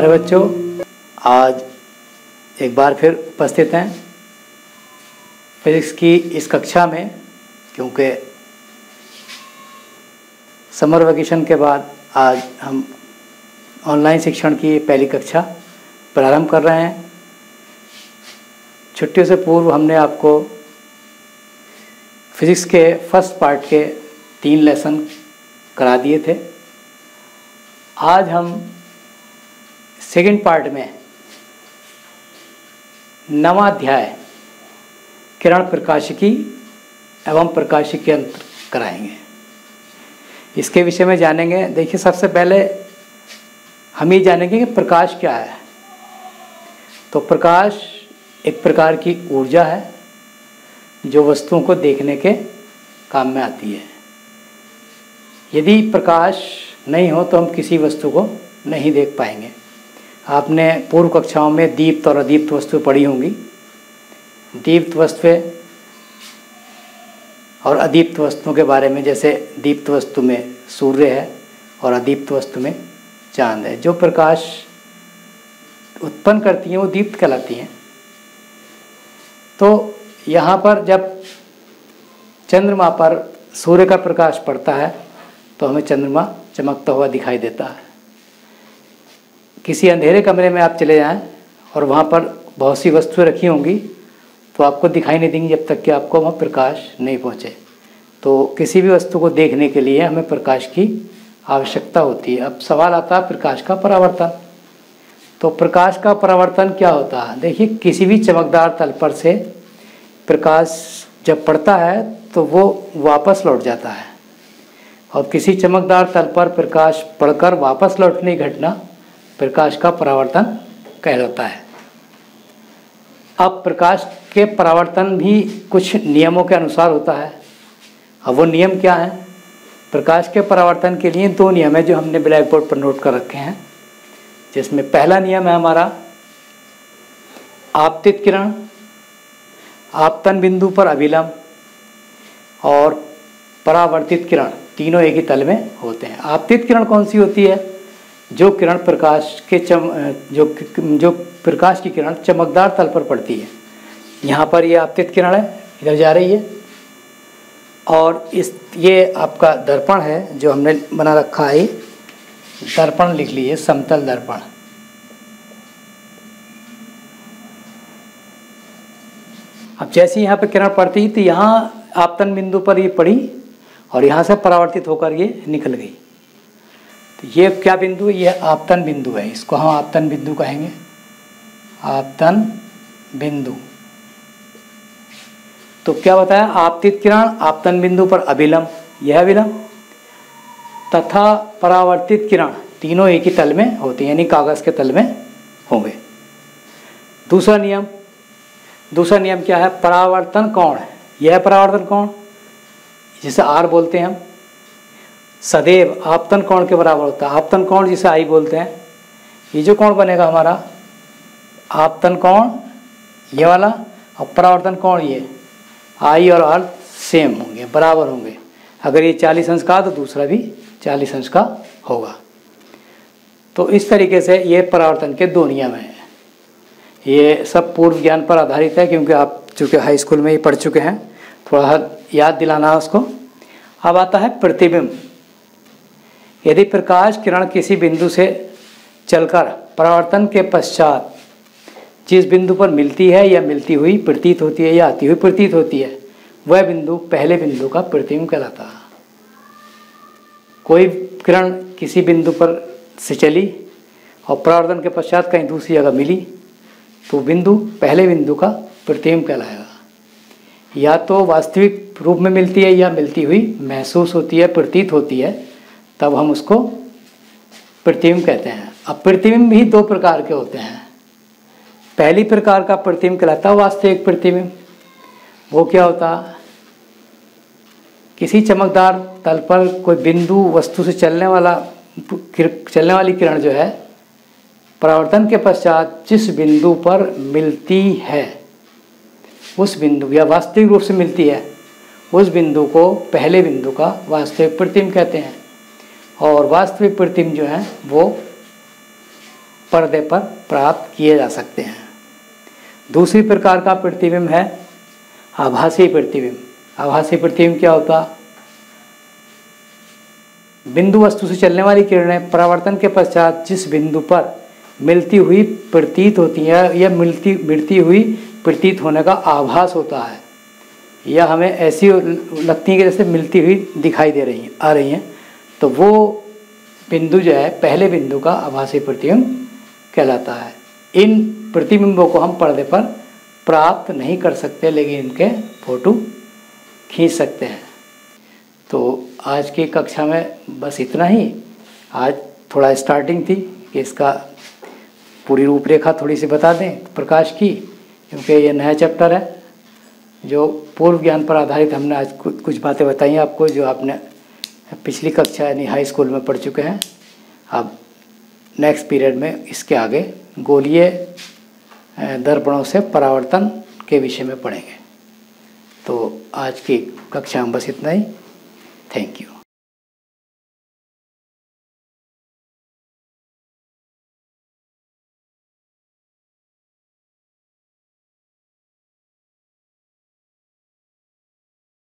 प्यारे बच्चों, आज एक बार फिर उपस्थित हैं फिजिक्स की इस कक्षा में। क्योंकि समर वेकेशन के बाद आज हम ऑनलाइन शिक्षण की पहली कक्षा प्रारंभ कर रहे हैं। छुट्टियों से पूर्व हमने आपको फिजिक्स के फर्स्ट पार्ट के 3 लेसन करा दिए थे। आज हम सेकंड पार्ट में 9वां अध्याय किरण प्रकाशिकी एवं प्रकाशिकी यंत्र कराएंगे। इसके विषय में जानेंगे। देखिए, सबसे पहले हम ये जानेंगे कि प्रकाश क्या है। तो प्रकाश एक प्रकार की ऊर्जा है जो वस्तुओं को देखने के काम में आती है। यदि प्रकाश नहीं हो तो हम किसी वस्तु को नहीं देख पाएंगे। आपने पूर्व कक्षाओं में दीप्त और अदीप्त वस्तुएं पढ़ी होंगी। दीप्त वस्तुएं और अदीप्त वस्तुओं के बारे में, जैसे दीप्त वस्तु में सूर्य है और अदीप्त वस्तु में चांद है। जो प्रकाश उत्पन्न करती हैं वो दीप्त कहलाती हैं। तो यहाँ पर जब चंद्रमा पर सूर्य का प्रकाश पड़ता है तो हमें चंद्रमा चमकता हुआ दिखाई देता है। किसी अंधेरे कमरे में आप चले जाएं और वहाँ पर बहुत सी वस्तुएं रखी होंगी तो आपको दिखाई नहीं देंगी जब तक कि आपको वहाँ प्रकाश नहीं पहुँचे। तो किसी भी वस्तु को देखने के लिए हमें प्रकाश की आवश्यकता होती है। अब सवाल आता है प्रकाश का परावर्तन। तो प्रकाश का परावर्तन क्या होता है? देखिए, किसी भी चमकदार तल पर से प्रकाश जब पड़ता है तो वो वापस लौट जाता है, और किसी चमकदार तल पर प्रकाश पड़कर वापस लौटने की घटना प्रकाश का परावर्तन कहलाता है। अब प्रकाश के परावर्तन भी कुछ नियमों के अनुसार होता है। अब वो नियम क्या हैं? प्रकाश के परावर्तन के लिए 2 नियम है जो हमने ब्लैक बोर्ड पर नोट कर रखे हैं। जिसमें पहला नियम है हमारा आपतित किरण, आपतन बिंदु पर अभिलंब और परावर्तित किरण, तीनों एक ही तल में होते हैं। आपतित किरण कौन सी होती है? जो किरण प्रकाश के जो प्रकाश की किरण चमकदार तल पर पड़ती है। यहाँ पर ये आपतित किरण है, इधर जा रही है। और ये आपका दर्पण है जो हमने बना रखा है। दर्पण लिख लीजिए, समतल दर्पण। अब जैसे यहाँ पे किरण पड़ती तो यहाँ आपतन बिंदु पर ये पड़ी और यहाँ से परावर्तित होकर ये निकल गई। तो ये क्या बिंदु है? ये आपतन बिंदु है। इसको हम आपतन बिंदु कहेंगे। आपतन बिंदु। तो क्या बताया? आपतित किरण आपतन बिंदु पर अभिलंब, यह अभिलंब, तथा परावर्तित किरण, तीनों एक ही तल में होती हैं, यानी कागज के तल में होंगे। दूसरा नियम क्या है? परावर्तन कोण। यह परावर्तन कोण जिसे R बोलते हैं हम, सदैव आपतन कोण के बराबर होता है। आपतन कोण जिसे I बोलते हैं। ये जो कोण बनेगा हमारा आपतन कोण ये वाला, और परावर्तन कोण ये, I और R सेम होंगे, बराबर होंगे। अगर ये 40 अंश का तो दूसरा भी 40 अंश का होगा। तो इस तरीके से ये परावर्तन के 2 नियम हैं। ये सब पूर्व ज्ञान पर आधारित है, क्योंकि आप चूँकि हाई स्कूल में ही पढ़ चुके हैं, थोड़ा याद दिलाना है उसको। अब आता है प्रतिबिंब। यदि प्रकाश किरण किसी बिंदु से चलकर परावर्तन के पश्चात जिस बिंदु पर मिलती है या मिलती हुई प्रतीत होती है या आती हुई प्रतीत होती है, वह बिंदु पहले बिंदु का प्रतिबिंब कहलाता है। कोई किरण किसी बिंदु पर से चली और परावर्तन के पश्चात कहीं दूसरी जगह मिली तो बिंदु पहले बिंदु का प्रतिबिंब कहलाएगा। या तो वास्तविक रूप में मिलती है या मिलती हुई महसूस होती है, प्रतीत होती है, तब हम उसको प्रतिबिंब कहते हैं। अब प्रतिबिंब भी 2 प्रकार के होते हैं। पहली प्रकार का प्रतिबिंब कहलाता है वास्तविक प्रतिबिंब। वो क्या होता? किसी चमकदार तल पर कोई बिंदु वस्तु से चलने वाली किरण जो है परावर्तन के पश्चात जिस बिंदु पर मिलती है उस बिंदु, या वास्तविक रूप से मिलती है उस बिंदु को पहले बिंदु का वास्तविक प्रतिबिंब कहते हैं। और वास्तविक प्रतिबिंब जो है वो पर्दे पर प्राप्त किए जा सकते हैं। दूसरी प्रकार का प्रतिबिंब है आभासी प्रतिबिंब। आभासी प्रतिबिंब क्या होता? बिंदु वस्तु से चलने वाली किरणें परावर्तन के पश्चात जिस बिंदु पर मिलती हुई प्रतीत होती है या मिलती हुई प्रतीत होने का आभास होता है, या हमें ऐसी लगती है कि जैसे मिलती हुई दिखाई दे रही हैं, आ रही हैं, तो वो बिंदु जो है पहले बिंदु का आभासी प्रतिबिंब कहलाता है। इन प्रतिबिंबों को हम पर्दे पर प्राप्त नहीं कर सकते, लेकिन इनके फोटो खींच सकते हैं। तो आज की कक्षा में बस इतना ही। आज थोड़ा स्टार्टिंग थी कि इसका पूरी रूपरेखा थोड़ी सी बता दें प्रकाश की, क्योंकि ये नया चैप्टर है। जो पूर्व ज्ञान पर आधारित हमने आज कुछ बातें बताई आपको, जो आपने पिछली कक्षा यानी हाई स्कूल में पढ़ चुके हैं। अब नेक्स्ट पीरियड में इसके आगे गोलीय दर्पणों से परावर्तन के विषय में पढ़ेंगे। तो आज की कक्षा में बस इतना ही। Thank you.